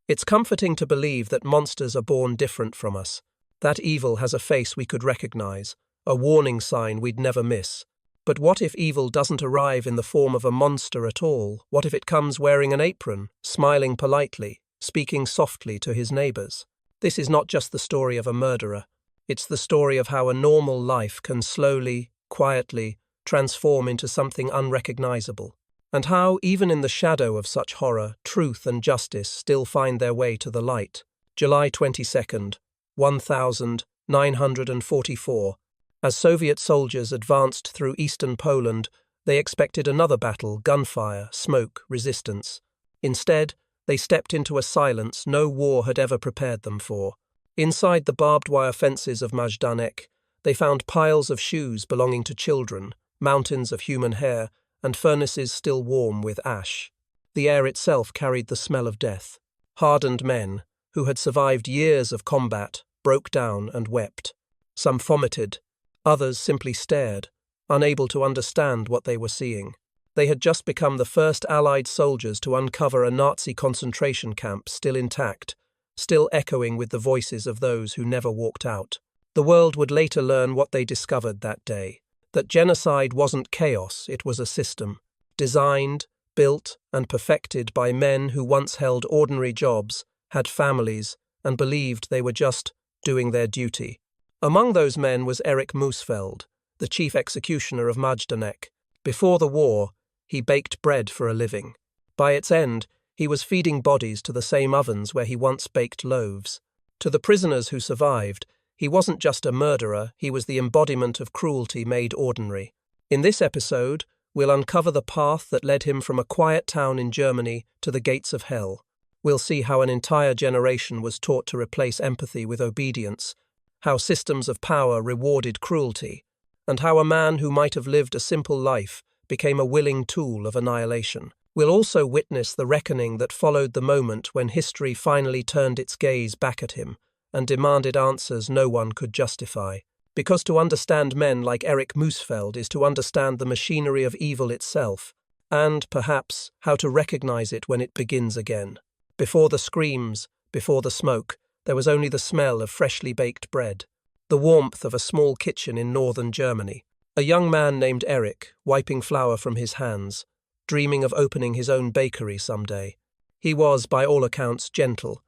It's comforting to believe that monsters are born different from us, that evil has a face we could recognize, a warning sign we'd never miss. But what if evil doesn't arrive in the form of a monster at all? What if it comes wearing an apron, smiling politely, speaking softly to his neighbors? This is not just the story of a murderer. It's the story of how a normal life can slowly, quietly, transform into something unrecognizable. And how, even in the shadow of such horror, truth and justice still find their way to the light. July 22nd, 1944. As Soviet soldiers advanced through eastern Poland, they expected another battle, gunfire, smoke, resistance. Instead, they stepped into a silence no war had ever prepared them for. Inside the barbed wire fences of Majdanek, they found piles of shoes belonging to children, mountains of human hair, and furnaces still warm with ash. The air itself carried the smell of death. Hardened men, who had survived years of combat, broke down and wept. Some vomited. Others simply stared, unable to understand what they were seeing. They had just become the first Allied soldiers to uncover a Nazi concentration camp still intact, still echoing with the voices of those who never walked out. The world would later learn what they discovered that day, that genocide wasn't chaos, it was a system, designed, built, and perfected by men who once held ordinary jobs, had families, and believed they were just doing their duty. Among those men was Erich Muhsfeldt, the chief executioner of Majdanek. Before the war, he baked bread for a living. By its end, he was feeding bodies to the same ovens where he once baked loaves. To the prisoners who survived, he wasn't just a murderer, he was the embodiment of cruelty made ordinary. In this episode, we'll uncover the path that led him from a quiet town in Germany to the gates of hell. We'll see how an entire generation was taught to replace empathy with obedience, how systems of power rewarded cruelty, and how a man who might have lived a simple life became a willing tool of annihilation. We'll also witness the reckoning that followed the moment when history finally turned its gaze back at him and demanded answers no one could justify. Because to understand men like Erich Muhsfeldt is to understand the machinery of evil itself, and, perhaps, how to recognize it when it begins again. Before the screams, before the smoke, there was only the smell of freshly baked bread, the warmth of a small kitchen in northern Germany. A young man named Erich, wiping flour from his hands, dreaming of opening his own bakery someday. He was, by all accounts, gentle,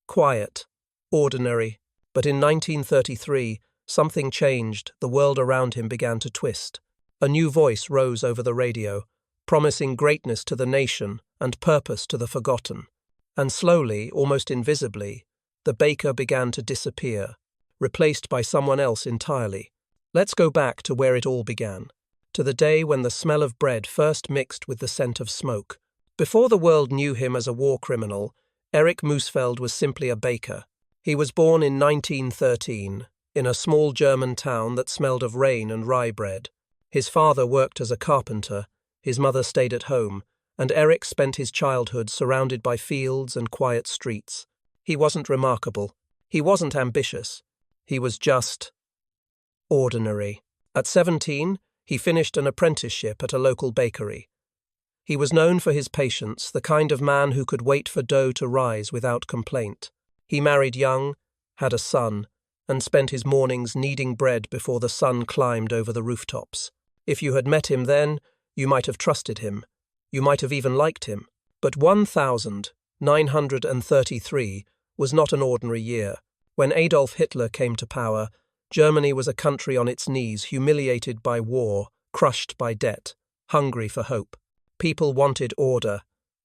quiet, ordinary, but in 1933, something changed, the world around him began to twist. A new voice rose over the radio, promising greatness to the nation and purpose to the forgotten. And slowly, almost invisibly, the baker began to disappear, replaced by someone else entirely. Let's go back to where it all began, to the day when the smell of bread first mixed with the scent of smoke. Before the world knew him as a war criminal, Erich Muhsfeldt was simply a baker. He was born in 1913, in a small German town that smelled of rain and rye bread. His father worked as a carpenter, his mother stayed at home, and Erich spent his childhood surrounded by fields and quiet streets. He wasn't remarkable. He wasn't ambitious. He was just ordinary. At 17, he finished an apprenticeship at a local bakery. He was known for his patience, the kind of man who could wait for dough to rise without complaint. He married young, had a son, and spent his mornings kneading bread before the sun climbed over the rooftops. If you had met him then, you might have trusted him. You might have even liked him. But 1933 was not an ordinary year. When Adolf Hitler came to power, Germany was a country on its knees, humiliated by war, crushed by debt, hungry for hope. People wanted order,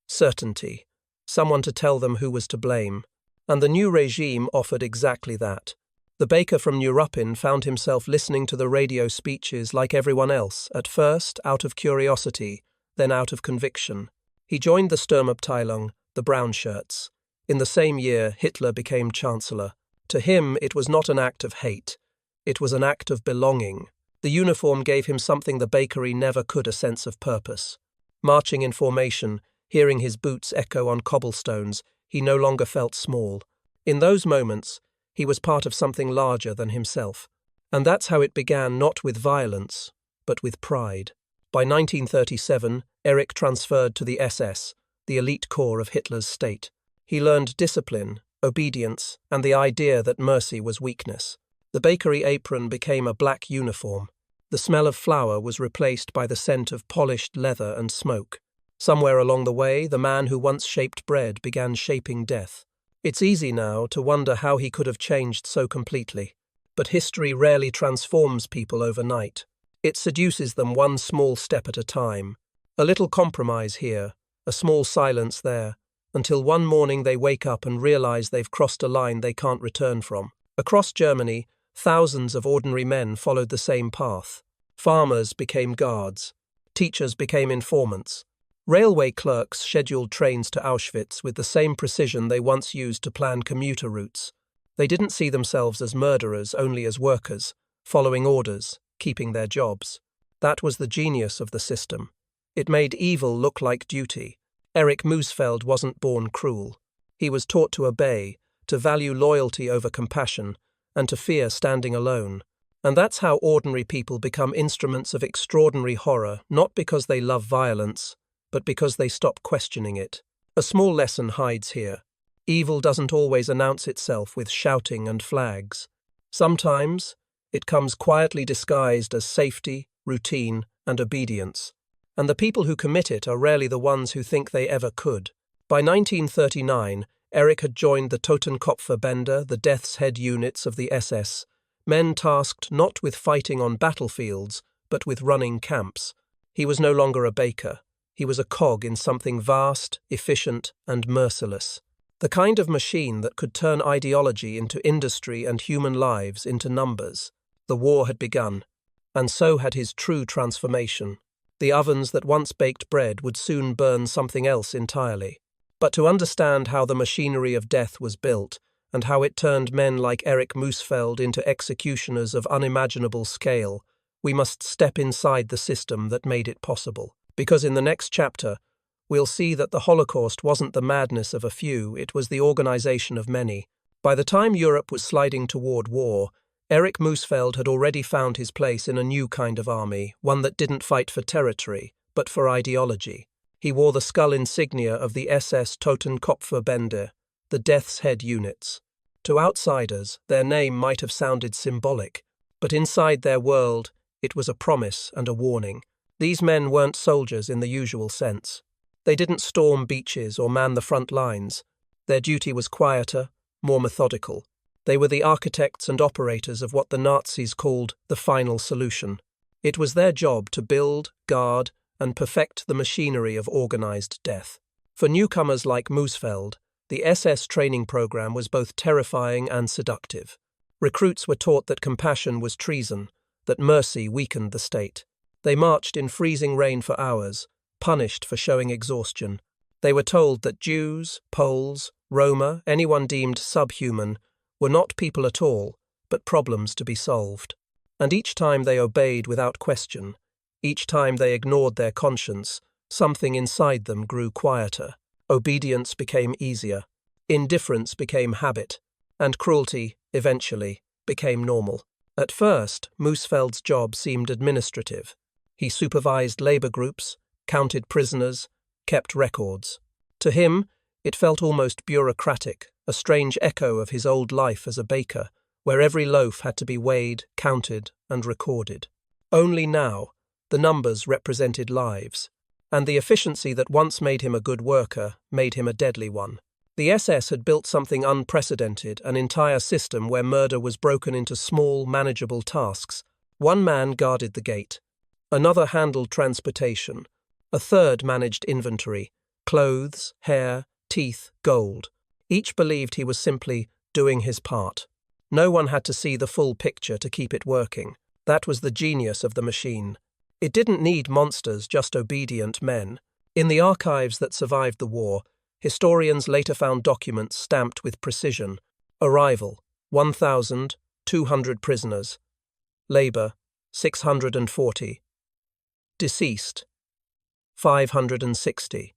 certainty, someone to tell them who was to blame. And the new regime offered exactly that. The baker from Neuruppin found himself listening to the radio speeches like everyone else, at first out of curiosity, then out of conviction. He joined the Sturmabteilung, the brown shirts. In the same year, Hitler became chancellor. To him, it was not an act of hate. It was an act of belonging. The uniform gave him something the bakery never could, a sense of purpose. Marching in formation, hearing his boots echo on cobblestones, he no longer felt small. In those moments, he was part of something larger than himself. And that's how it began, not with violence, but with pride. By 1937, Erich transferred to the SS, the elite corps of Hitler's state. He learned discipline, obedience, and the idea that mercy was weakness. The bakery apron became a black uniform. The smell of flour was replaced by the scent of polished leather and smoke. Somewhere along the way, the man who once shaped bread began shaping death. It's easy now to wonder how he could have changed so completely. But history rarely transforms people overnight. It seduces them one small step at a time. A little compromise here, a small silence there, until one morning they wake up and realize they've crossed a line they can't return from. Across Germany, thousands of ordinary men followed the same path. Farmers became guards. Teachers became informants. Railway clerks scheduled trains to Auschwitz with the same precision they once used to plan commuter routes. They didn't see themselves as murderers, only as workers, following orders, keeping their jobs. That was the genius of the system. It made evil look like duty. Erich Muhsfeldt wasn't born cruel. He was taught to obey, to value loyalty over compassion, and to fear standing alone. And that's how ordinary people become instruments of extraordinary horror, not because they love violence, but because they stop questioning it. A small lesson hides here. Evil doesn't always announce itself with shouting and flags. Sometimes it comes quietly disguised as safety, routine, and obedience. And the people who commit it are rarely the ones who think they ever could. By 1939, Erich had joined the Totenkopfverbände, the Death's Head units of the SS, men tasked not with fighting on battlefields, but with running camps. He was no longer a baker. He was a cog in something vast, efficient, and merciless. The kind of machine that could turn ideology into industry and human lives into numbers. The war had begun, and so had his true transformation. The ovens that once baked bread would soon burn something else entirely. But to understand how the machinery of death was built, and how it turned men like Erich Muhsfeldt into executioners of unimaginable scale, we must step inside the system that made it possible. Because in the next chapter, we'll see that the Holocaust wasn't the madness of a few, it was the organization of many. By the time Europe was sliding toward war, Erich Muhsfeldt had already found his place in a new kind of army, one that didn't fight for territory, but for ideology. He wore the skull insignia of the SS Totenkopfverbände, the Death's Head units. To outsiders, their name might have sounded symbolic, but inside their world, it was a promise and a warning. These men weren't soldiers in the usual sense. They didn't storm beaches or man the front lines. Their duty was quieter, more methodical. They were the architects and operators of what the Nazis called the final solution. It was their job to build, guard, and perfect the machinery of organized death. For newcomers like Muhsfeldt, the SS training program was both terrifying and seductive. Recruits were taught that compassion was treason, that mercy weakened the state. They marched in freezing rain for hours, punished for showing exhaustion. They were told that Jews, Poles, Roma, anyone deemed subhuman, were not people at all, but problems to be solved. And each time they obeyed without question, each time they ignored their conscience, something inside them grew quieter. Obedience became easier, indifference became habit, and cruelty, eventually, became normal. At first, Muhsfeldt's job seemed administrative. He supervised labor groups, counted prisoners, kept records. To him, it felt almost bureaucratic, a strange echo of his old life as a baker, where every loaf had to be weighed, counted, and recorded. Only now, the numbers represented lives, and the efficiency that once made him a good worker made him a deadly one. The SS had built something unprecedented, an entire system where murder was broken into small, manageable tasks. One man guarded the gate. Another handled transportation. A third managed inventory, clothes, hair, teeth, gold. Each believed he was simply doing his part. No one had to see the full picture to keep it working. That was the genius of the machine. It didn't need monsters, just obedient men. In the archives that survived the war, historians later found documents stamped with precision. Arrival, 1,200 prisoners. Labor, 640. Deceased, 560.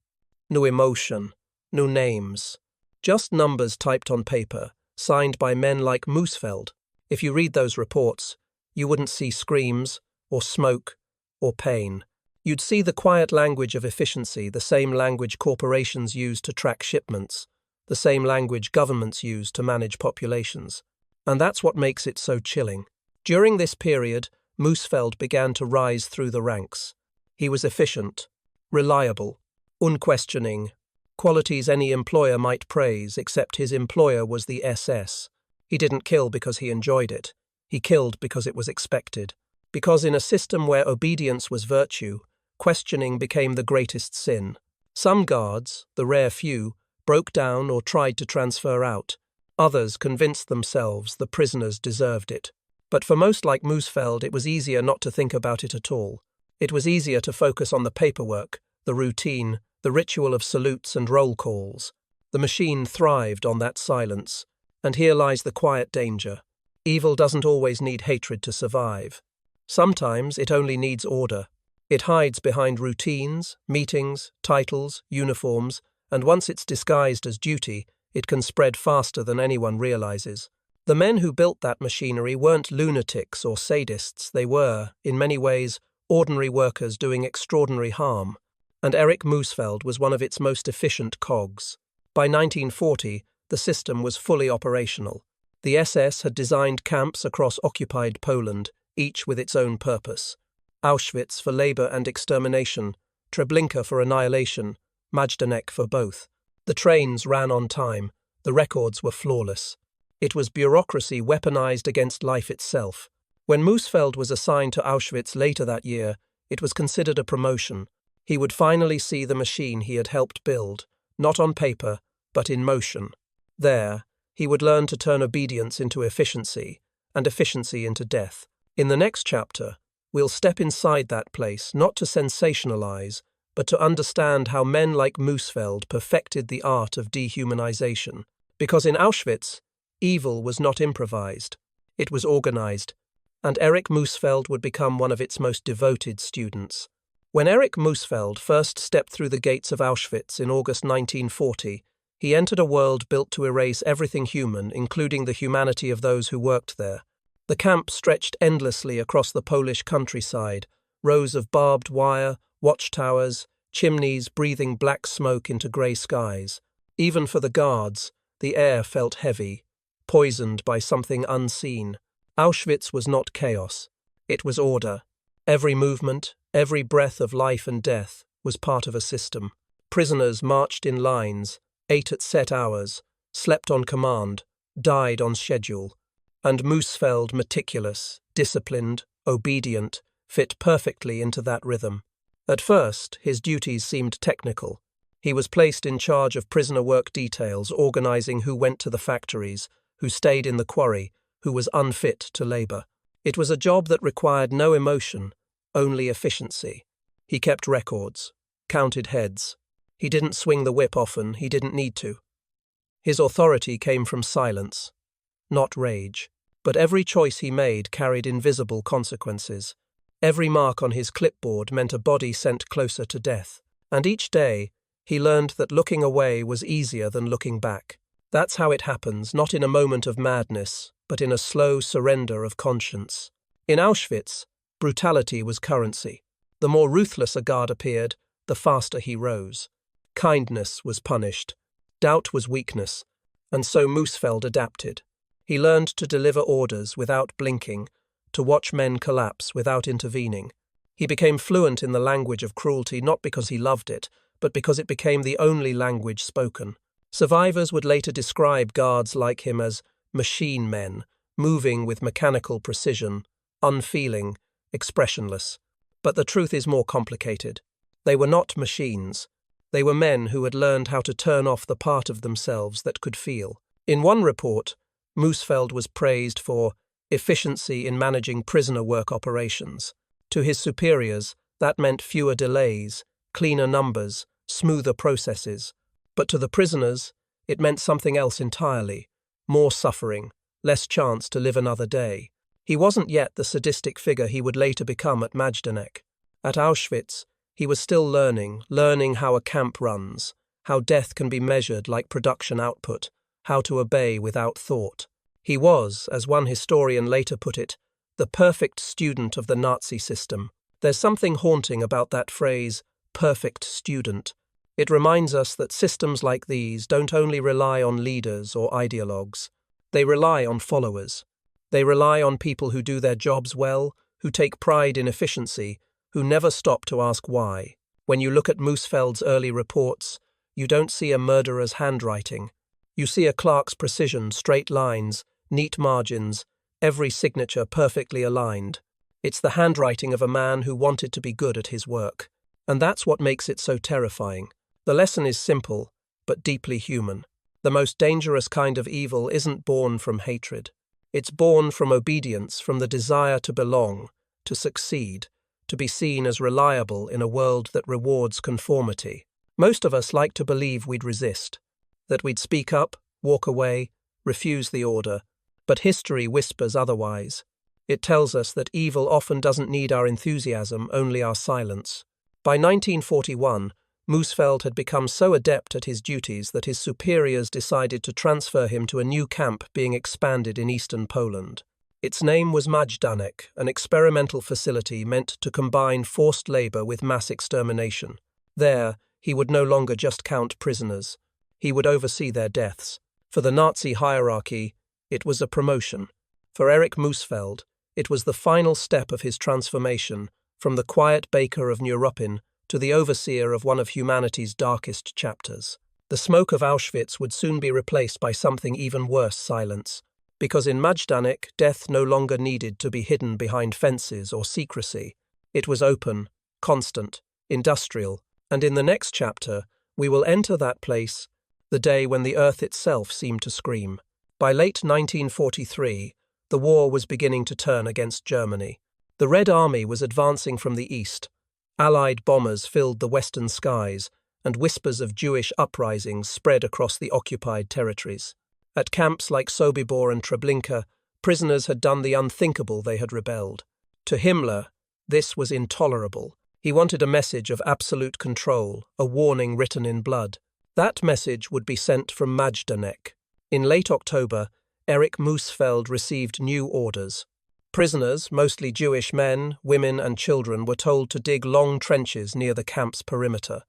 No emotion, no names. Just numbers typed on paper, signed by men like Muhsfeldt. If you read those reports, you wouldn't see screams, or smoke, or pain. You'd see the quiet language of efficiency, the same language corporations use to track shipments. the same language governments use to manage populations. And that's what makes it so chilling. During this period, Muhsfeldt began to rise through the ranks. He was efficient, reliable, unquestioning, qualities any employer might praise, except his employer was the SS. He didn't kill because he enjoyed it. He killed because it was expected. Because in a system where obedience was virtue, questioning became the greatest sin. Some guards, the rare few, broke down or tried to transfer out. Others convinced themselves the prisoners deserved it. But for most like Muhsfeldt, it was easier not to think about it at all. It was easier to focus on the paperwork, the routine, the ritual of salutes and roll calls. The machine thrived on that silence. And here lies the quiet danger. Evil doesn't always need hatred to survive. Sometimes it only needs order. It hides behind routines, meetings, titles, uniforms, and once it's disguised as duty, it can spread faster than anyone realizes. The men who built that machinery weren't lunatics or sadists. They were, in many ways, ordinary workers doing extraordinary harm. And Erich Muhsfeldt was one of its most efficient cogs. By 1940, the system was fully operational. The SS had designed camps across occupied Poland, each with its own purpose. Auschwitz for labor and extermination, Treblinka for annihilation, Majdanek for both. The trains ran on time. The records were flawless. It was bureaucracy weaponized against life itself. When Muhsfeldt was assigned to Auschwitz later that year, it was considered a promotion. He would finally see the machine he had helped build, not on paper, but in motion. There, he would learn to turn obedience into efficiency, and efficiency into death. In the next chapter, we'll step inside that place, not to sensationalize, but to understand how men like Muhsfeldt perfected the art of dehumanization. Because in Auschwitz, evil was not improvised. It was organized, and Erich Muhsfeldt would become one of its most devoted students. When Erich Muhsfeldt first stepped through the gates of Auschwitz in August 1940, he entered a world built to erase everything human, including the humanity of those who worked there. The camp stretched endlessly across the Polish countryside, rows of barbed wire, watchtowers, chimneys breathing black smoke into grey skies. Even for the guards, the air felt heavy, poisoned by something unseen. Auschwitz was not chaos. It was order. Every movement, every breath of life and death was part of a system. Prisoners marched in lines, ate at set hours, slept on command, died on schedule. And Muhsfeldt, meticulous, disciplined, obedient, fit perfectly into that rhythm. At first, his duties seemed technical. He was placed in charge of prisoner work details, organizing who went to the factories, who stayed in the quarry, who was unfit to labor. It was a job that required no emotion, only efficiency. He kept records, counted heads. He didn't swing the whip often, he didn't need to. His authority came from silence, not rage. But every choice he made carried invisible consequences. Every mark on his clipboard meant a body sent closer to death. And each day, he learned that looking away was easier than looking back. That's how it happens, not in a moment of madness, but in a slow surrender of conscience. In Auschwitz, brutality was currency. The more ruthless a guard appeared, the faster he rose. Kindness was punished. Doubt was weakness. And so Muhsfeldt adapted. He learned to deliver orders without blinking, to watch men collapse without intervening. He became fluent in the language of cruelty not because he loved it, but because it became the only language spoken. Survivors would later describe guards like him as machine men, moving with mechanical precision, unfeeling, expressionless. But the truth is more complicated. They were not machines. They were men who had learned how to turn off the part of themselves that could feel. In one report, Muhsfeldt was praised for efficiency in managing prisoner work operations. To his superiors, that meant fewer delays, cleaner numbers, smoother processes. But to the prisoners, it meant something else entirely, more suffering, less chance to live another day. He wasn't yet the sadistic figure he would later become at Majdanek. At Auschwitz, he was still learning how a camp runs, how death can be measured like production output, how to obey without thought. He was, as one historian later put it, the perfect student of the Nazi system. There's something haunting about that phrase, perfect student. It reminds us that systems like these don't only rely on leaders or ideologues. They rely on followers. They rely on people who do their jobs well, who take pride in efficiency, who never stop to ask why. When you look at Muhsfeldt's early reports, you don't see a murderer's handwriting. You see a clerk's precision, straight lines, neat margins, every signature perfectly aligned. It's the handwriting of a man who wanted to be good at his work. And that's what makes it so terrifying. The lesson is simple, but deeply human. The most dangerous kind of evil isn't born from hatred. It's born from obedience, from the desire to belong, to succeed, to be seen as reliable in a world that rewards conformity. Most of us like to believe we'd resist, that we'd speak up, walk away, refuse the order. But history whispers otherwise. It tells us that evil often doesn't need our enthusiasm, only our silence. By 1941, Muhsfeldt had become so adept at his duties that his superiors decided to transfer him to a new camp being expanded in eastern Poland. Its name was Majdanek, an experimental facility meant to combine forced labor with mass extermination. There, he would no longer just count prisoners. He would oversee their deaths. For the Nazi hierarchy, it was a promotion. For Erich Muhsfeldt, it was the final step of his transformation from the quiet baker of Neuruppin to the overseer of one of humanity's darkest chapters. The smoke of Auschwitz would soon be replaced by something even worse: silence. Because in Majdanek, death no longer needed to be hidden behind fences or secrecy. It was open, constant, industrial, and in the next chapter, we will enter that place, the day when the earth itself seemed to scream. By late 1943, the war was beginning to turn against Germany. The Red Army was advancing from the east. Allied bombers filled the western skies, and whispers of Jewish uprisings spread across the occupied territories. At camps like Sobibor and Treblinka, prisoners had done the unthinkable: they had rebelled. To Himmler, this was intolerable. He wanted a message of absolute control, a warning written in blood. That message would be sent from Majdanek. In late October, Erich Muhsfeldt received new orders. Prisoners, mostly Jewish men, women and children, were told to dig long trenches near the camp's perimeter.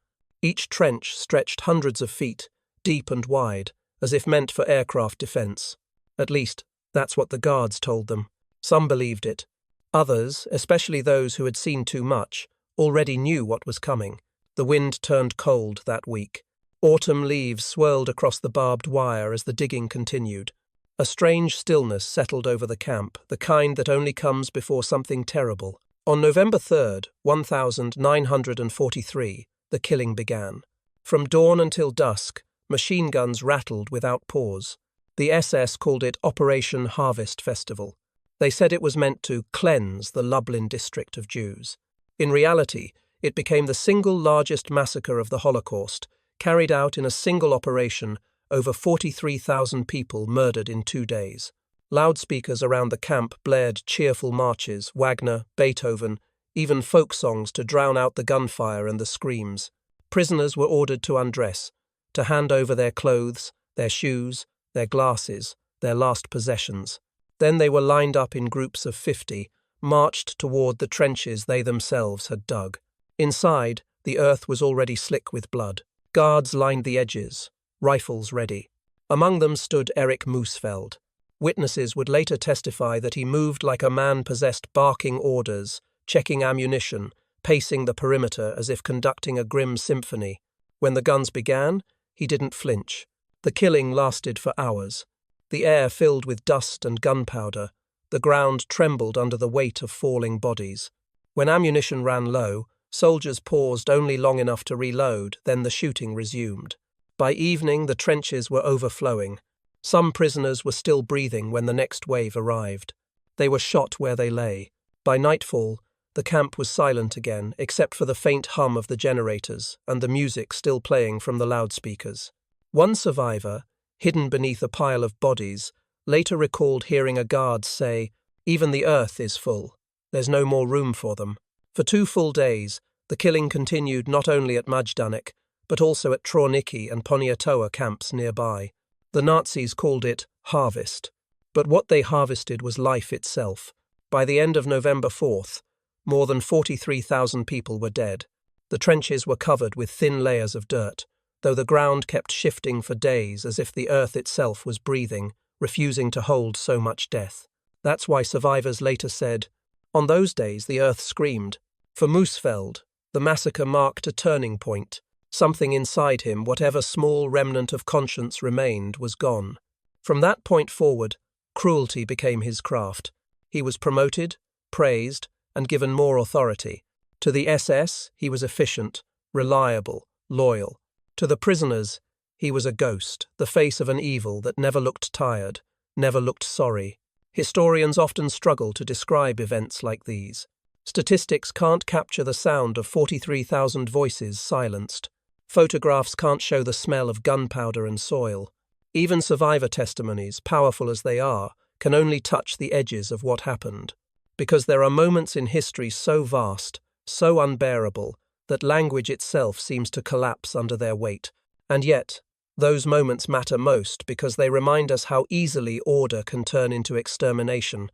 Each trench stretched hundreds of feet, deep and wide, as if meant for aircraft defense. At least, that's what the guards told them. Some believed it. Others, especially those who had seen too much, already knew what was coming. The wind turned cold that week. Autumn leaves swirled across the barbed wire as the digging continued. A strange stillness settled over the camp, the kind that only comes before something terrible. On November 3rd, 1943, the killing began. From dawn until dusk, machine guns rattled without pause. The SS called it Operation Harvest Festival. They said it was meant to cleanse the Lublin district of Jews. In reality, it became the single largest massacre of the Holocaust, carried out in a single operation. Over 43,000 people murdered in 2 days. Loudspeakers around the camp blared cheerful marches, Wagner, Beethoven, even folk songs to drown out the gunfire and the screams. Prisoners were ordered to undress, to hand over their clothes, their shoes, their glasses, their last possessions. Then they were lined up in groups of 50, marched toward the trenches they themselves had dug. Inside, the earth was already slick with blood. Guards lined the edges, rifles ready. Among them stood Erich Muhsfeldt. Witnesses would later testify that he moved like a man possessed, barking orders, checking ammunition, pacing the perimeter as if conducting a grim symphony. When the guns began, he didn't flinch. The killing lasted for hours. The air filled with dust and gunpowder. The ground trembled under the weight of falling bodies. When ammunition ran low, soldiers paused only long enough to reload, then the shooting resumed. By evening, the trenches were overflowing. Some prisoners were still breathing when the next wave arrived. They were shot where they lay. By nightfall, the camp was silent again, except for the faint hum of the generators and the music still playing from the loudspeakers. One survivor, hidden beneath a pile of bodies, later recalled hearing a guard say, "Even the earth is full. There's no more room for them." For 2 full days, the killing continued not only at Majdanek, but also at Trawnicki and Poniatowa camps nearby. The Nazis called it harvest. But what they harvested was life itself. By the end of November 4th, more than 43,000 people were dead. The trenches were covered with thin layers of dirt, though the ground kept shifting for days as if the earth itself was breathing, refusing to hold so much death. That's why survivors later said, "On those days the earth screamed." For Muhsfeldt, the massacre marked a turning point. Something inside him, whatever small remnant of conscience remained, was gone. From that point forward, cruelty became his craft. He was promoted, praised, and given more authority. To the SS, he was efficient, reliable, loyal. To the prisoners, he was a ghost, the face of an evil that never looked tired, never looked sorry. Historians often struggle to describe events like these. Statistics can't capture the sound of 43,000 voices silenced. Photographs can't show the smell of gunpowder and soil. Even survivor testimonies, powerful as they are, can only touch the edges of what happened. Because there are moments in history so vast, so unbearable, that language itself seems to collapse under their weight. And yet, those moments matter most because they remind us how easily order can turn into extermination,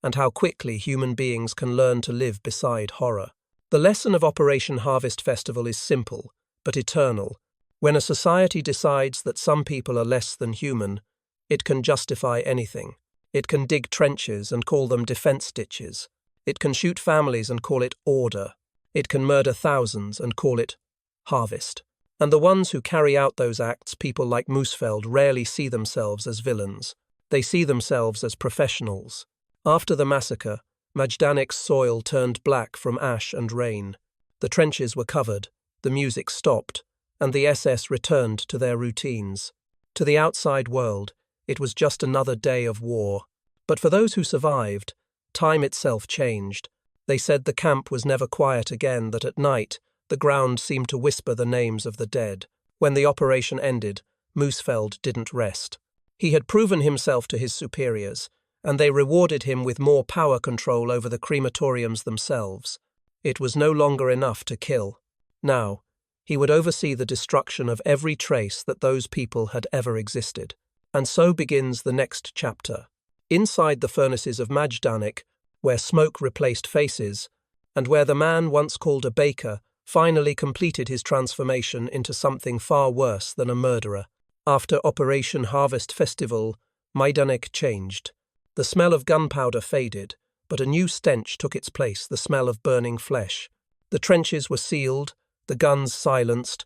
and how quickly human beings can learn to live beside horror. The lesson of Operation Harvest Festival is simple, but eternal. When a society decides that some people are less than human, it can justify anything. It can dig trenches and call them defense ditches. It can shoot families and call it order. It can murder thousands and call it harvest. And the ones who carry out those acts, people like Muhsfeldt, rarely see themselves as villains. They see themselves as professionals. After the massacre, Majdanek's soil turned black from ash and rain. The trenches were covered, the music stopped, and the SS returned to their routines. To the outside world, it was just another day of war. But for those who survived, time itself changed. They said the camp was never quiet again, that at night, the ground seemed to whisper the names of the dead. When the operation ended, Muhsfeldt didn't rest. He had proven himself to his superiors, and they rewarded him with more power control over the crematoriums themselves. It was no longer enough to kill. Now, he would oversee the destruction of every trace that those people had ever existed. And so begins the next chapter. Inside the furnaces of Majdanek, where smoke replaced faces, and where the man once called a baker finally completed his transformation into something far worse than a murderer. After Operation Harvest Festival, Majdanek changed. The smell of gunpowder faded, but a new stench took its place, the smell of burning flesh. The trenches were sealed, the guns silenced,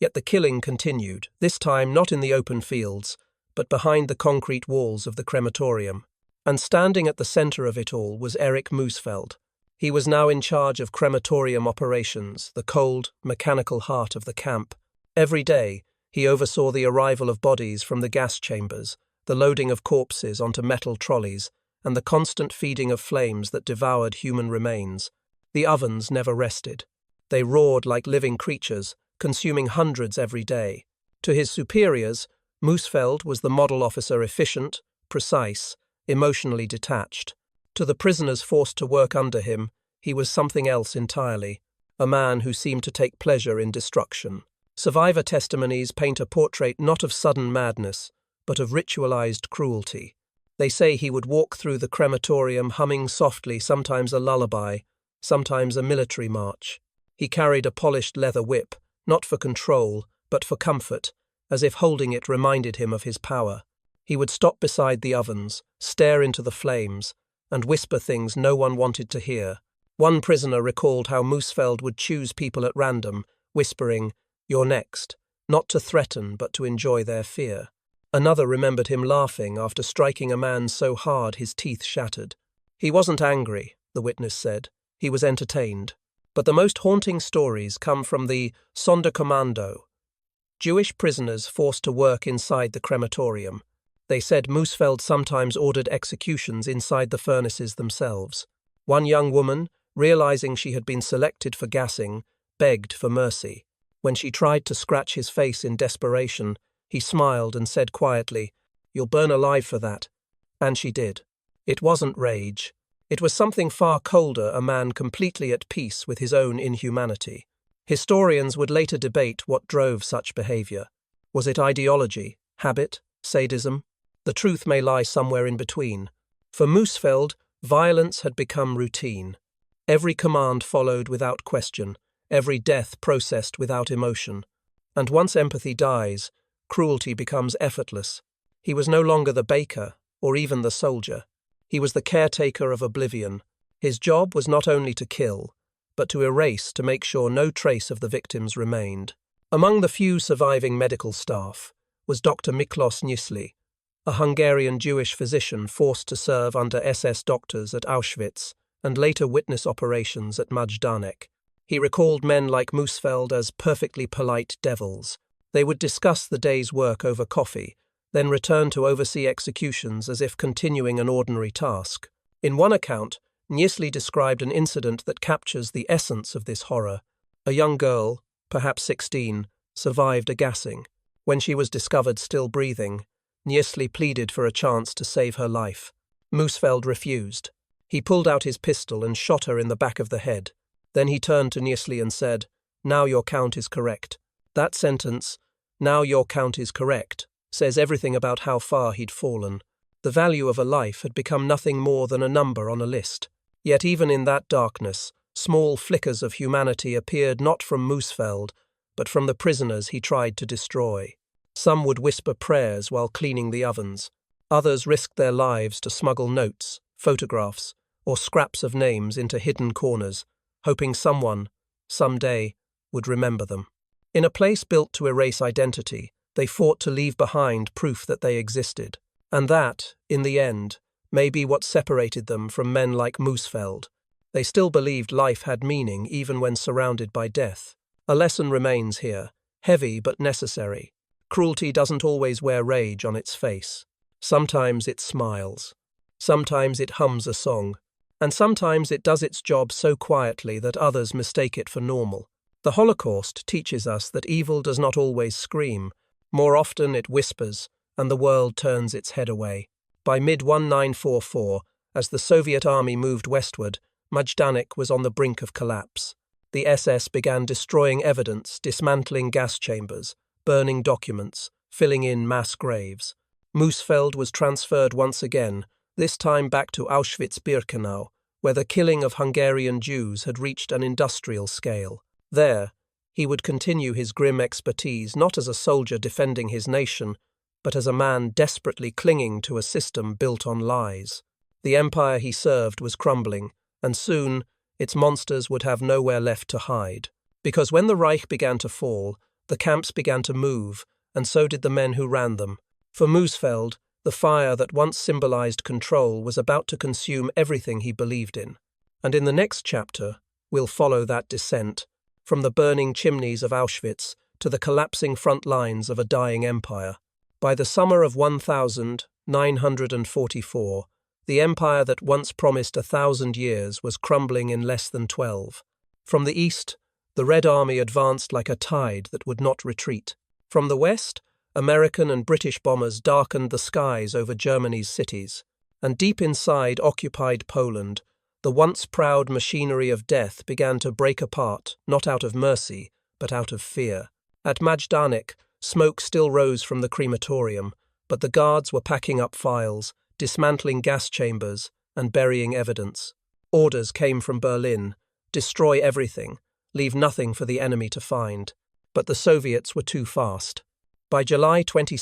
yet the killing continued, this time not in the open fields, but behind the concrete walls of the crematorium. And standing at the center of it all was Erich Muhsfeldt. He was now in charge of crematorium operations, the cold, mechanical heart of the camp. Every day, he oversaw the arrival of bodies from the gas chambers, the loading of corpses onto metal trolleys, and the constant feeding of flames that devoured human remains. The ovens never rested. They roared like living creatures, consuming hundreds every day. To his superiors, Muhsfeldt was the model officer, efficient, precise, emotionally detached. To the prisoners forced to work under him, he was something else entirely, a man who seemed to take pleasure in destruction. Survivor testimonies paint a portrait not of sudden madness, but of ritualized cruelty. They say he would walk through the crematorium humming softly, sometimes a lullaby, sometimes a military march. He carried a polished leather whip, not for control, but for comfort, as if holding it reminded him of his power. He would stop beside the ovens, stare into the flames, and whisper things no one wanted to hear. One prisoner recalled how Muhsfeldt would choose people at random, whispering, "You're next," not to threaten but to enjoy their fear. Another remembered him laughing after striking a man so hard his teeth shattered. He wasn't angry, the witness said. He was entertained. But the most haunting stories come from the Sonderkommando, Jewish prisoners forced to work inside the crematorium. They said Muhsfeldt sometimes ordered executions inside the furnaces themselves. One young woman, realizing she had been selected for gassing, begged for mercy. When she tried to scratch his face in desperation, he smiled and said quietly, "You'll burn alive for that." And she did. It wasn't rage. It was something far colder, a man completely at peace with his own inhumanity. Historians would later debate what drove such behavior. Was it ideology, habit, sadism? The truth may lie somewhere in between. For Muhsfeldt, violence had become routine. Every command followed without question. every death processed without emotion. And once empathy dies, cruelty becomes effortless. He was no longer the baker, or even the soldier. He was the caretaker of oblivion. His job was not only to kill, but to erase, to make sure no trace of the victims remained. Among the few surviving medical staff was Dr. Miklos Nyszly, a Hungarian Jewish physician forced to serve under SS doctors at Auschwitz and later witness operations at Majdanek. He recalled men like Muhsfeldt as perfectly polite devils. They would discuss the day's work over coffee, then return to oversee executions as if continuing an ordinary task. In one account, Nyszly described an incident that captures the essence of this horror. A young girl, perhaps 16, survived a gassing. When she was discovered still breathing, Nyszly pleaded for a chance to save her life. Muhsfeldt refused. He pulled out his pistol and shot her in the back of the head. Then he turned to Nyszly and said, "Now your count is correct." That sentence, "Now your count is correct," says everything about how far he'd fallen. The value of a life had become nothing more than a number on a list. Yet even in that darkness, small flickers of humanity appeared not from Muhsfeldt, but from the prisoners he tried to destroy. Some would whisper prayers while cleaning the ovens. Others risked their lives to smuggle notes, photographs, or scraps of names into hidden corners, hoping someone, someday, would remember them. In a place built to erase identity, they fought to leave behind proof that they existed. And that, in the end, may be what separated them from men like Muhsfeldt. They still believed life had meaning even when surrounded by death. A lesson remains here, heavy but necessary. Cruelty doesn't always wear rage on its face. Sometimes it smiles. Sometimes it hums a song. And sometimes it does its job so quietly that others mistake it for normal. The Holocaust teaches us that evil does not always scream. More often it whispers, and the world turns its head away. By mid-1944, as the Soviet army moved westward, Majdanek was on the brink of collapse. The SS began destroying evidence, dismantling gas chambers, burning documents, filling in mass graves. Muhsfeldt was transferred once again, this time back to Auschwitz-Birkenau, where the killing of Hungarian Jews had reached an industrial scale. There, he would continue his grim expertise not as a soldier defending his nation, but as a man desperately clinging to a system built on lies. The empire he served was crumbling, and soon its monsters would have nowhere left to hide. Because when the Reich began to fall, the camps began to move, and so did the men who ran them. For Muhsfeldt, the fire that once symbolized control was about to consume everything he believed in. And in the next chapter, we'll follow that descent, from the burning chimneys of Auschwitz to the collapsing front lines of a dying empire. By the summer of 1944, the empire that once promised 1,000 years was crumbling in less than 12. From the east, the Red Army advanced like a tide that would not retreat. From the west, American and British bombers darkened the skies over Germany's cities. And deep inside occupied Poland, the once proud machinery of death began to break apart, not out of mercy, but out of fear. At Majdanek, smoke still rose from the crematorium, but the guards were packing up files, dismantling gas chambers, and burying evidence. Orders came from Berlin: destroy everything, leave nothing for the enemy to find. But the Soviets were too fast. By July 22,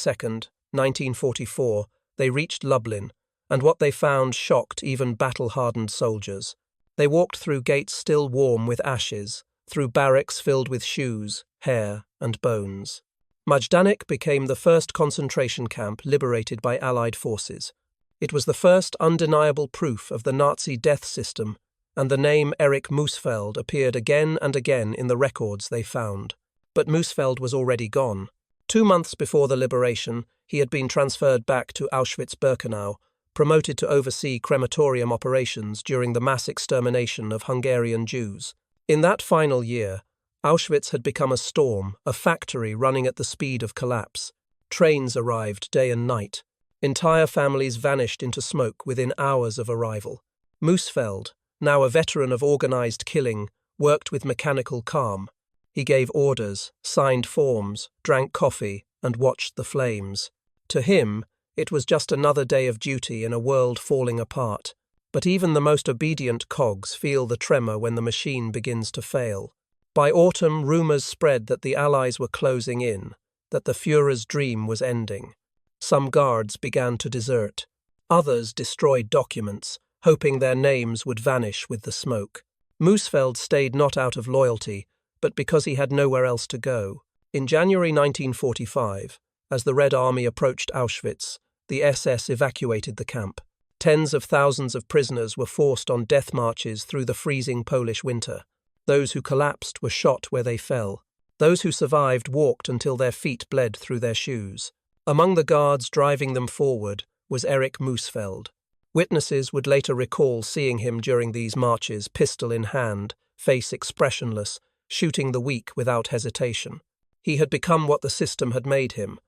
1944, they reached Lublin, and what they found shocked even battle-hardened soldiers. They walked through gates still warm with ashes, through barracks filled with shoes, hair, and bones. Majdanek became the first concentration camp liberated by Allied forces. It was the first undeniable proof of the Nazi death system, and the name Erich Muhsfeldt appeared again and again in the records they found. But Muhsfeldt was already gone. 2 months before the liberation, he had been transferred back to Auschwitz-Birkenau, promoted to oversee crematorium operations during the mass extermination of Hungarian Jews. In that final year, Auschwitz had become a storm, a factory running at the speed of collapse. Trains arrived day and night. Entire families vanished into smoke within hours of arrival. Muhsfeldt, now a veteran of organized killing, worked with mechanical calm. He gave orders, signed forms, drank coffee, and watched the flames. To him, it was just another day of duty in a world falling apart. But even the most obedient cogs feel the tremor when the machine begins to fail. By autumn, rumors spread that the Allies were closing in, that the Führer's dream was ending. Some guards began to desert. Others destroyed documents, hoping their names would vanish with the smoke. Muhsfeldt stayed not out of loyalty, but because he had nowhere else to go. In January 1945, as the Red Army approached Auschwitz, the SS evacuated the camp. Tens of thousands of prisoners were forced on death marches through the freezing Polish winter. Those who collapsed were shot where they fell. Those who survived walked until their feet bled through their shoes. Among the guards driving them forward was Erich Muhsfeldt. Witnesses would later recall seeing him during these marches, pistol in hand, face expressionless, shooting the weak without hesitation. He had become what the system had made him,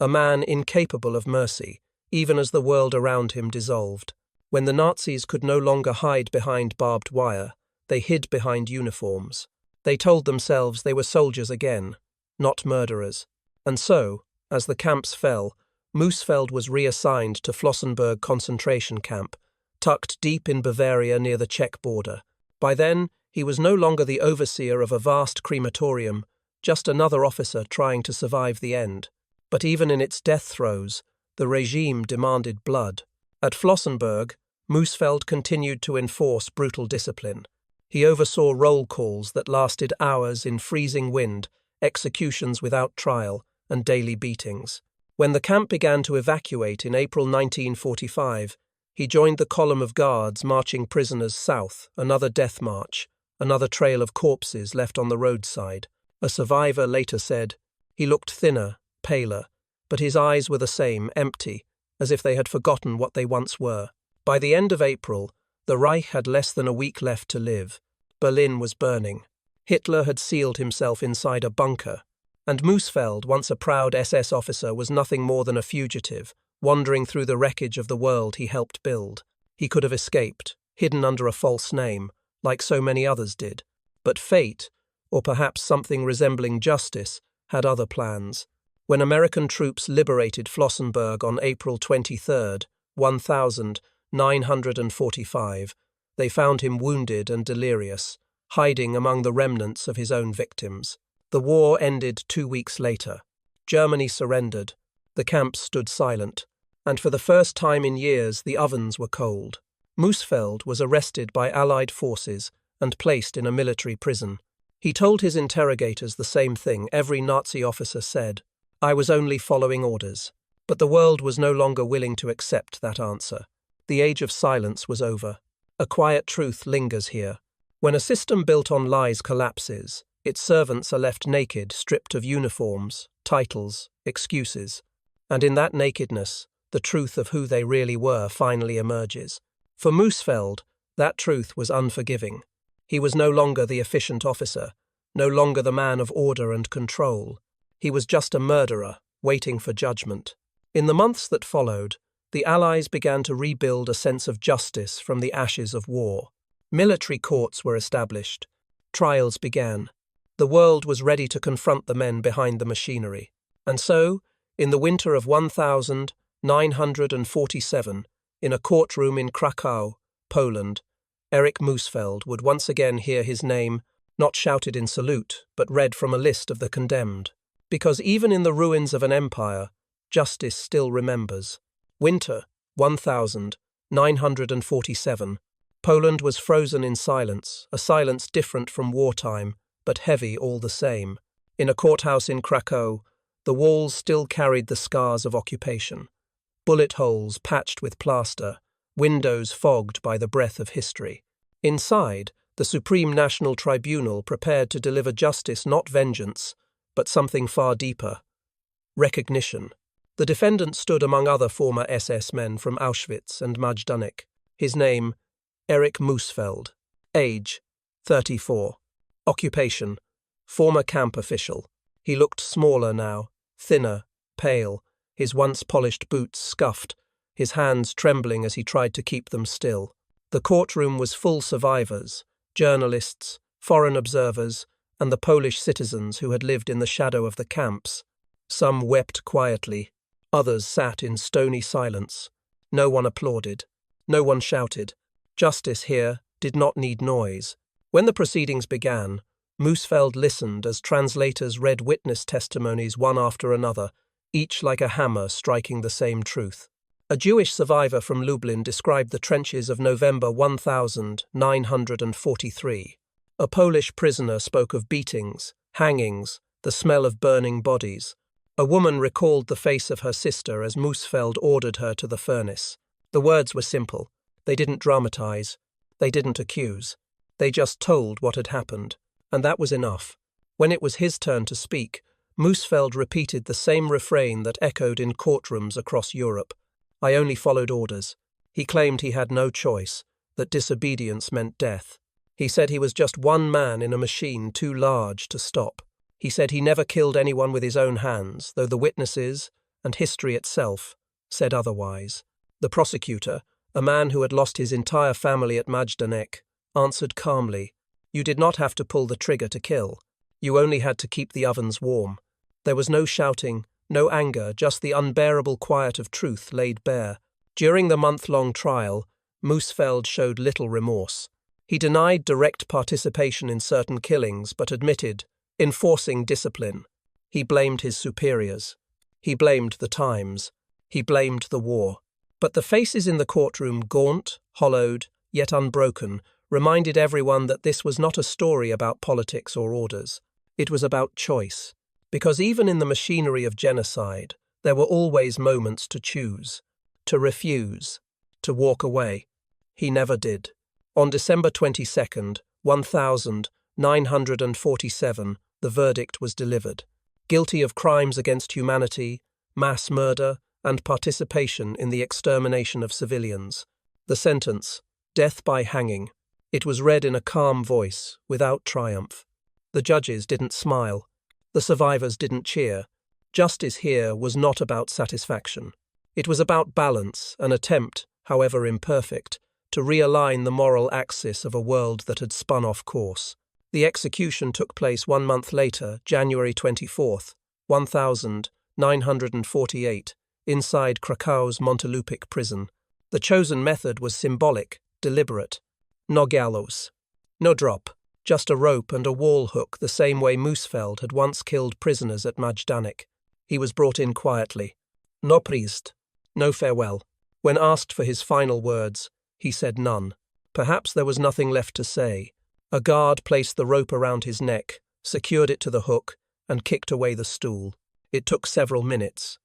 a man incapable of mercy, even as the world around him dissolved. When the Nazis could no longer hide behind barbed wire, they hid behind uniforms. They told themselves they were soldiers again, not murderers. And so, as the camps fell, Muhsfeldt was reassigned to Flossenbürg concentration camp, tucked deep in Bavaria near the Czech border. By then, he was no longer the overseer of a vast crematorium, just another officer trying to survive the end. But even in its death throes, the regime demanded blood. At Flossenbürg, Muhsfeldt continued to enforce brutal discipline. He oversaw roll calls that lasted hours in freezing wind, executions without trial, and daily beatings. When the camp began to evacuate in April 1945, he joined the column of guards marching prisoners south, another death march, another trail of corpses left on the roadside. A survivor later said, "He looked thinner, paler, but his eyes were the same, empty, as if they had forgotten what they once were." By the end of April, the Reich had less than a week left to live. Berlin was burning. Hitler had sealed himself inside a bunker, and Muhsfeldt, once a proud SS officer, was nothing more than a fugitive, wandering through the wreckage of the world he helped build. He could have escaped, hidden under a false name, like so many others did. But fate, or perhaps something resembling justice, had other plans. When American troops liberated Flossenbürg on April 23, 1945, they found him wounded and delirious, hiding among the remnants of his own victims. The war ended 2 weeks later. Germany surrendered. The camps stood silent, and for the first time in years the ovens were cold. Muhsfeldt was arrested by Allied forces and placed in a military prison. He told his interrogators the same thing every Nazi officer said: "I was only following orders." But the world was no longer willing to accept that answer. The age of silence was over. A quiet truth lingers here. When a system built on lies collapses, its servants are left naked, stripped of uniforms, titles, excuses. And in that nakedness, the truth of who they really were finally emerges. For Muhsfeldt, that truth was unforgiving. He was no longer the efficient officer, no longer the man of order and control. He was just a murderer, waiting for judgment. In the months that followed, the Allies began to rebuild a sense of justice from the ashes of war. Military courts were established. Trials began. The world was ready to confront the men behind the machinery. And so, in the winter of 1947, in a courtroom in Kraków, Poland, Erich Muhsfeldt would once again hear his name, not shouted in salute, but read from a list of the condemned. Because even in the ruins of an empire, justice still remembers. Winter, 1947. Poland was frozen in silence, a silence different from wartime, but heavy all the same. In a courthouse in Kraków, the walls still carried the scars of occupation. Bullet holes patched with plaster, windows fogged by the breath of history. Inside, the Supreme National Tribunal prepared to deliver justice, not vengeance, but something far deeper: recognition. The defendant stood among other former SS men from Auschwitz and Majdanek. His name, Erich Muhsfeldt. Age, 34. Occupation, former camp official. He looked smaller now, thinner, pale, his once polished boots scuffed, his hands trembling as he tried to keep them still. The courtroom was full survivors, journalists, foreign observers, and the Polish citizens who had lived in the shadow of the camps. Some wept quietly, others sat in stony silence. No one applauded, no one shouted. Justice here did not need noise. When the proceedings began, Muhsfeldt listened as translators read witness testimonies one after another, each like a hammer striking the same truth. A Jewish survivor from Lublin described the trenches of November 1943. A Polish prisoner spoke of beatings, hangings, the smell of burning bodies. A woman recalled the face of her sister as Muhsfeldt ordered her to the furnace. The words were simple. They didn't dramatize. They didn't accuse. They just told what had happened. And that was enough. When it was his turn to speak, Muhsfeldt repeated the same refrain that echoed in courtrooms across Europe. I only followed orders. He claimed he had no choice, that disobedience meant death. He said he was just one man in a machine too large to stop. He said he never killed anyone with his own hands, though the witnesses, and history itself, said otherwise. The prosecutor, a man who had lost his entire family at Majdanek, answered calmly, "You did not have to pull the trigger to kill. You only had to keep the ovens warm." There was no shouting, no anger, just the unbearable quiet of truth laid bare. During the month-long trial, Muhsfeldt showed little remorse. He denied direct participation in certain killings, but admitted enforcing discipline. He blamed his superiors. He blamed the times. He blamed the war. But the faces in the courtroom, gaunt, hollowed, yet unbroken, reminded everyone that this was not a story about politics or orders. It was about choice. Because even in the machinery of genocide, there were always moments to choose, to refuse, to walk away. He never did. On December 22nd, 1947, the verdict was delivered. Guilty of crimes against humanity, mass murder, and participation in the extermination of civilians. The sentence, death by hanging. It was read in a calm voice, without triumph. The judges didn't smile. The survivors didn't cheer. Justice here was not about satisfaction. It was about balance, an attempt, however imperfect, to realign the moral axis of a world that had spun off course. The execution took place 1 month later, January 24th, 1948, inside Krakow's Montelupich prison. The chosen method was symbolic, deliberate. No gallows. No drop. Just a rope and a wall hook, the same way Muhsfeldt had once killed prisoners at Majdanek. He was brought in quietly. No priest. No farewell. When asked for his final words, he said none. Perhaps there was nothing left to say. A guard placed the rope around his neck, secured it to the hook, and kicked away the stool. It took several minutes.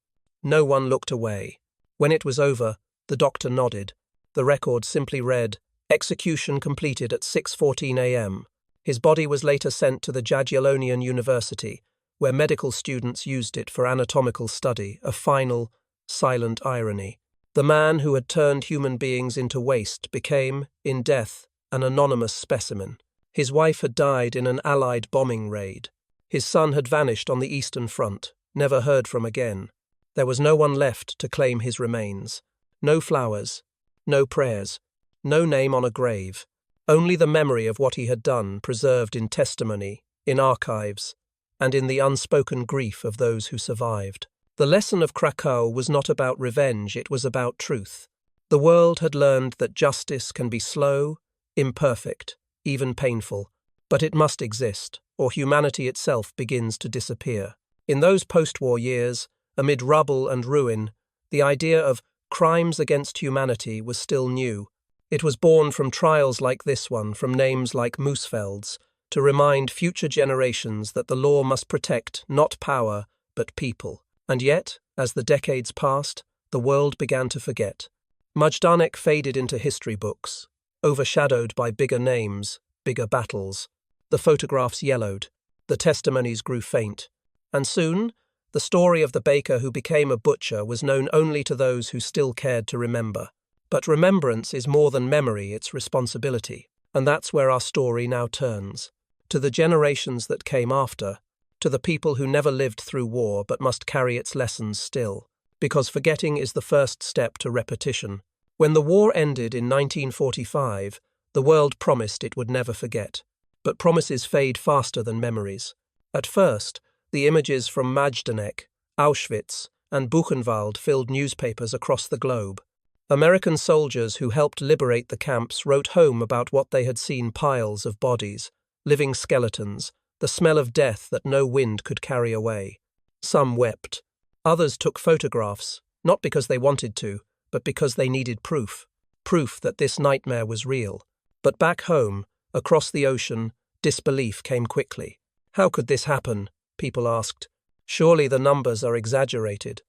No one looked away. When it was over, the doctor nodded. The record simply read, "Execution completed at 6:14 a.m. His body was later sent to the Jagiellonian University, where medical students used it for anatomical study, a final, silent irony. The man who had turned human beings into waste became, in death, an anonymous specimen. His wife had died in an Allied bombing raid. His son had vanished on the Eastern Front, never heard from again. There was no one left to claim his remains. No flowers, no prayers, no name on a grave. Only the memory of what he had done preserved in testimony, in archives, and in the unspoken grief of those who survived. The lesson of Krakow was not about revenge, it was about truth. The world had learned that justice can be slow, imperfect, even painful, but it must exist, or humanity itself begins to disappear. In those post-war years, amid rubble and ruin, the idea of crimes against humanity was still new. It was born from trials like this one, from names like Muhsfeldt's, to remind future generations that the law must protect not power, but people. And yet, as the decades passed, the world began to forget. Majdanek faded into history books, overshadowed by bigger names, bigger battles. The photographs yellowed, the testimonies grew faint, and soon, the story of the baker who became a butcher was known only to those who still cared to remember. But remembrance is more than memory, it's responsibility. And that's where our story now turns. To the generations that came after, to the people who never lived through war but must carry its lessons still. Because forgetting is the first step to repetition. When the war ended in 1945, the world promised it would never forget. But promises fade faster than memories. At first, the images from Majdanek, Auschwitz, and Buchenwald filled newspapers across the globe. American soldiers who helped liberate the camps wrote home about what they had seen: piles of bodies, living skeletons, the smell of death that no wind could carry away. Some wept. Others took photographs, not because they wanted to, but because they needed proof. Proof that this nightmare was real. But back home, across the ocean, disbelief came quickly. How could this happen? People asked. Surely the numbers are exaggerated.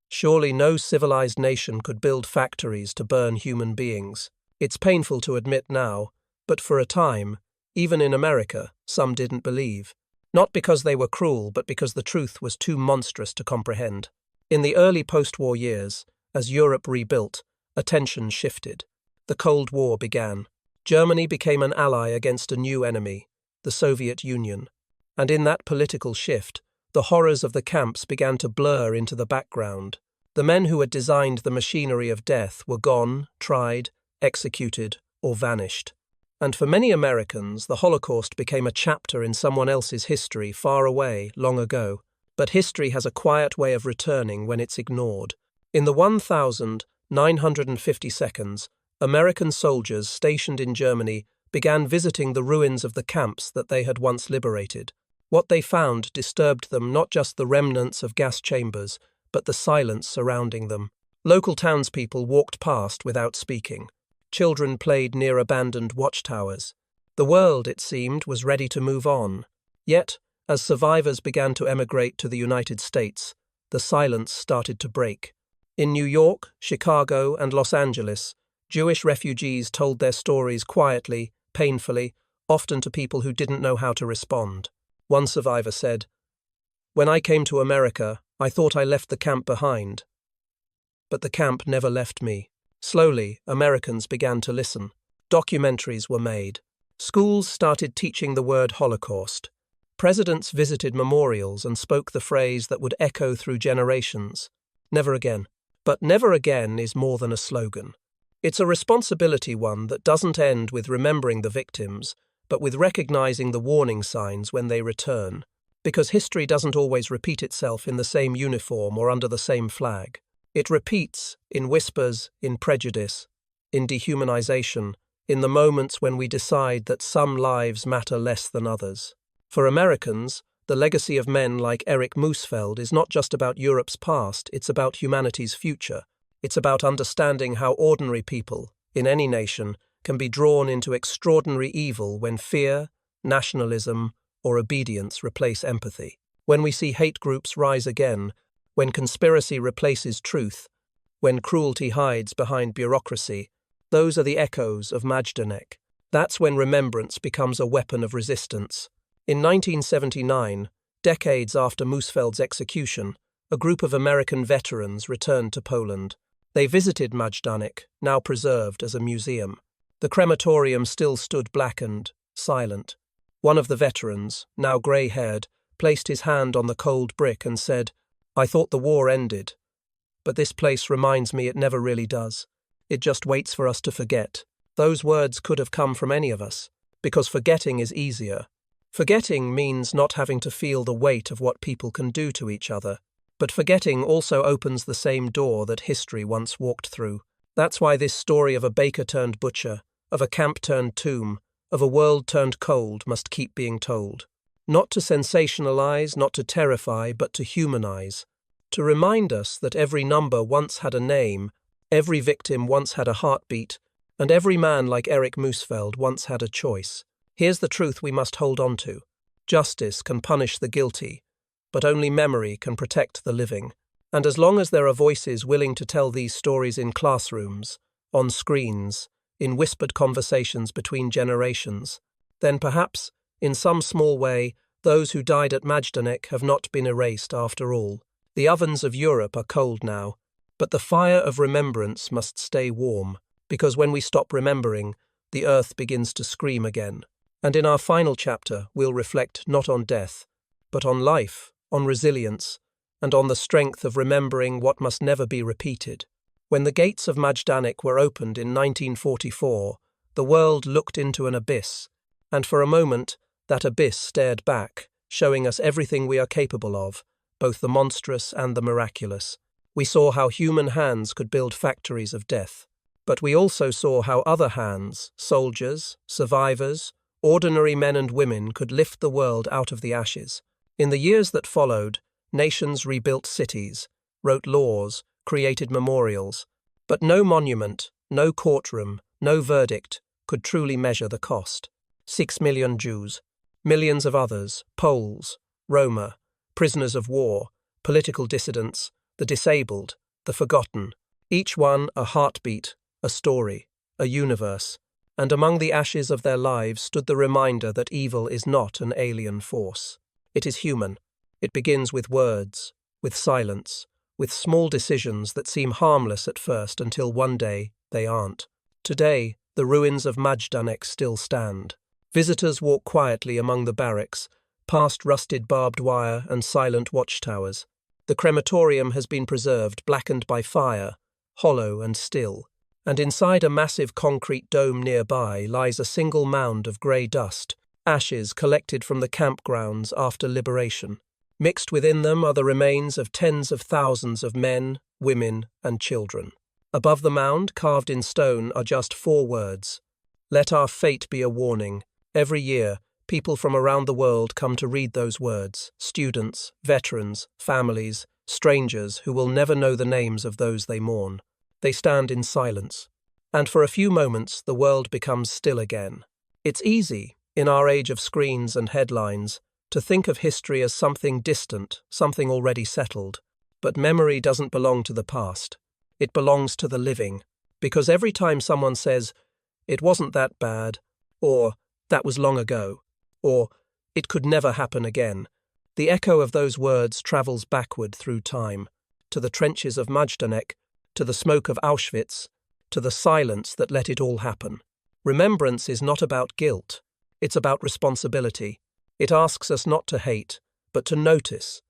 Surely no civilized nation could build factories to burn human beings. It's painful to admit now, but for a time, even in America, some didn't believe. Not because they were cruel, but because the truth was too monstrous to comprehend. In the early post-war years, as Europe rebuilt, attention shifted. The Cold War began. Germany became an ally against a new enemy, the Soviet Union. And in that political shift, the horrors of the camps began to blur into the background. The men who had designed the machinery of death were gone, tried, executed, or vanished. And for many Americans, the Holocaust became a chapter in someone else's history far away, long ago. But history has a quiet way of returning when it's ignored. In the 1950 seconds, American soldiers stationed in Germany began visiting the ruins of the camps that they had once liberated. What they found disturbed them, not just the remnants of gas chambers, but the silence surrounding them. Local townspeople walked past without speaking. Children played near abandoned watchtowers. The world, it seemed, was ready to move on. Yet, as survivors began to emigrate to the United States, the silence started to break. In New York, Chicago, and Los Angeles, Jewish refugees told their stories quietly, painfully, often to people who didn't know how to respond. One survivor said, "When I came to America, I thought I left the camp behind. But the camp never left me." Slowly, Americans began to listen. Documentaries were made. Schools started teaching the word Holocaust. Presidents visited memorials and spoke the phrase that would echo through generations. Never again. But never again is more than a slogan. It's a responsibility one that doesn't end with remembering the victims, but with recognizing the warning signs when they return. Because history doesn't always repeat itself in the same uniform or under the same flag. It repeats in whispers, in prejudice, in dehumanization, in the moments when we decide that some lives matter less than others. For Americans, the legacy of men like Erich Muhsfeldt is not just about Europe's past, it's about humanity's future. It's about understanding how ordinary people, in any nation, can be drawn into extraordinary evil when fear, nationalism, or obedience replace empathy. When we see hate groups rise again, when conspiracy replaces truth, when cruelty hides behind bureaucracy, those are the echoes of Majdanek. That's when remembrance becomes a weapon of resistance. In 1979, decades after Muhsfeldt's execution, a group of American veterans returned to Poland. They visited Majdanek, now preserved as a museum. The crematorium still stood blackened, silent. One of the veterans, now grey-haired, placed his hand on the cold brick and said, "I thought the war ended. But this place reminds me it never really does. It just waits for us to forget." Those words could have come from any of us, because forgetting is easier. Forgetting means not having to feel the weight of what people can do to each other. But forgetting also opens the same door that history once walked through. That's why this story of a baker turned butcher, of a camp turned tomb, of a world turned cold must keep being told. Not to sensationalize, not to terrify, but to humanize. To remind us that every number once had a name, every victim once had a heartbeat, and every man like Erich Muhsfeldt once had a choice. Here's the truth we must hold on to. Justice can punish the guilty, but only memory can protect the living. And as long as there are voices willing to tell these stories in classrooms, on screens, in whispered conversations between generations, then perhaps, in some small way, those who died at Majdanek have not been erased after all. The ovens of Europe are cold now, but the fire of remembrance must stay warm, because when we stop remembering, the earth begins to scream again. And in our final chapter, we'll reflect not on death, but on life, on resilience, and on the strength of remembering what must never be repeated. When the gates of Majdanek were opened in 1944, the world looked into an abyss, and for a moment, that abyss stared back, showing us everything we are capable of, both the monstrous and the miraculous. We saw how human hands could build factories of death. But we also saw how other hands, soldiers, survivors, Ordinary men and women could lift the world out of the ashes. In the years that followed, nations rebuilt cities, wrote laws, created memorials. But no monument, no courtroom, no verdict could truly measure the cost. 6 million Jews, millions of others, Poles, Roma, prisoners of war, political dissidents, the disabled, the forgotten, each one a heartbeat, a story, a universe, and among the ashes of their lives stood the reminder that evil is not an alien force. It is human. It begins with words, with silence, with small decisions that seem harmless at first until one day they aren't. Today, the ruins of Majdanek still stand. Visitors walk quietly among the barracks, past rusted barbed wire and silent watchtowers. The crematorium has been preserved, blackened by fire, hollow and still, and inside a massive concrete dome nearby lies a single mound of grey dust, ashes collected from the campgrounds after liberation. Mixed within them are the remains of tens of thousands of men, women, and children. Above the mound, carved in stone, are just 4 words. Let our fate be a warning. Every year, people from around the world come to read those words. Students, veterans, families, strangers who will never know the names of those they mourn. They stand in silence. And for a few moments, the world becomes still again. It's easy, in our age of screens and headlines, to think of history as something distant, something already settled. But memory doesn't belong to the past. It belongs to the living. Because every time someone says, "It wasn't that bad," or "That was long ago," or "It could never happen again," the echo of those words travels backward through time, to the trenches of Majdanek, to the smoke of Auschwitz, to the silence that let it all happen. Remembrance is not about guilt. It's about responsibility. It asks us not to hate, but to notice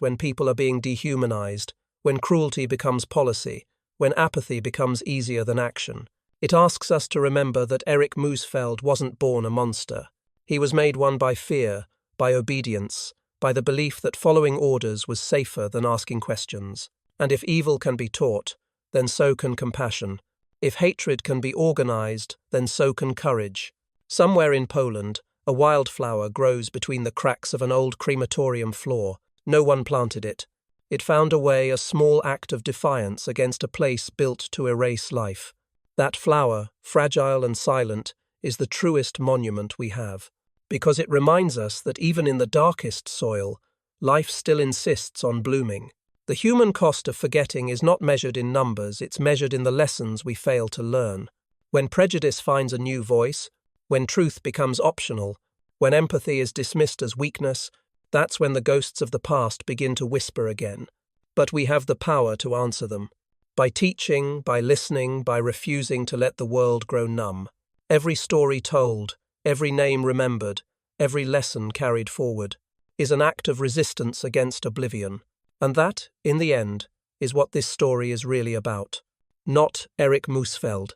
when people are being dehumanized, when cruelty becomes policy, when apathy becomes easier than action. It asks us to remember that Erich Muhsfeldt wasn't born a monster. He was made one by fear, by obedience, by the belief that following orders was safer than asking questions. And if evil can be taught, then so can compassion. If hatred can be organized, then so can courage. Somewhere in Poland, a wildflower grows between the cracks of an old crematorium floor. No one planted it. It found a way, a small act of defiance against a place built to erase life. That flower, fragile and silent, is the truest monument we have, because it reminds us that even in the darkest soil, life still insists on blooming. The human cost of forgetting is not measured in numbers, it's measured in the lessons we fail to learn. When prejudice finds a new voice, when truth becomes optional, when empathy is dismissed as weakness, that's when the ghosts of the past begin to whisper again. But we have the power to answer them. By teaching, by listening, by refusing to let the world grow numb. Every story told, every name remembered, every lesson carried forward, is an act of resistance against oblivion. And that, in the end, is what this story is really about. Not Erich Muhsfeldt,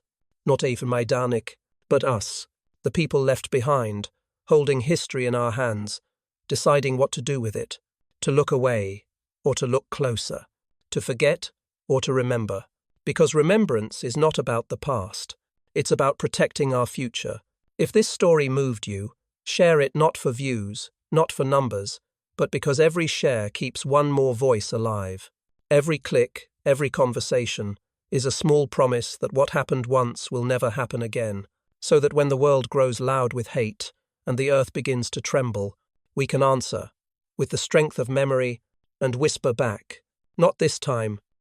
not even Majdanek, but us, the people left behind, holding history in our hands, deciding what to do with it, to look away or to look closer, to forget or to remember. Because remembrance is not about the past. It's about protecting our future. If this story moved you, share it not for views, not for numbers, but because every share keeps one more voice alive. Every click, every conversation, is a small promise that what happened once will never happen again, so that when the world grows loud with hate and the earth begins to tremble, we can answer, with the strength of memory, and whisper back, "Not this time,